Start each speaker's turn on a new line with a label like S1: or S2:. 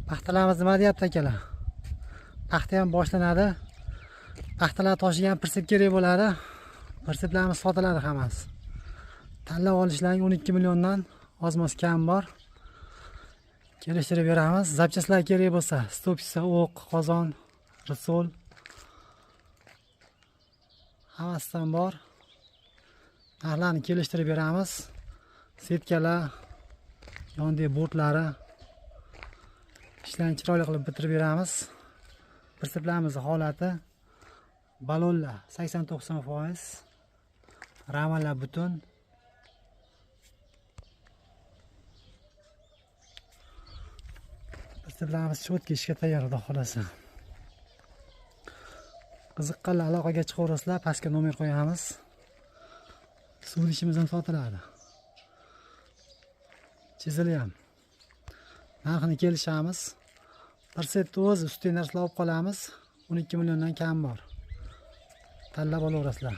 S1: Paxtalarimiz nima deyapti akalar? Paxta ham boshlanadi. Paxtalar toshigan prinsip kerak bo'ladi. Prinsiplarimiz sotiladi hammasi. Tanlab olishlarning 12 milliondan ozmos kam bor. Kelishtirib beramiz. Zapchastlar kerak bo'lsa, stopisa, o'q, qozon, risol hammasidan bor. Narxlarni kelishtirib beramiz. Setkalar, yondagi bortlari ishlarni chiroyli qilib bitirib beramiz. Prinsiplarimiz holati balonlar 80-90%, ramallar butun. Prinsiplarimiz cho'tki ishga tayyor, xudo xolasa. Qiziqqanlar aloqaga chiqaverasizlar, pastga nomer qo'yamiz. Suv idishimiz ham sotiladi. Chizili ham. Narxini kelishamiz. Bir setni o'zi ustiga narsalar olib qolamiz. 12 milliondan kam bor. Tanlab olaverasizlar.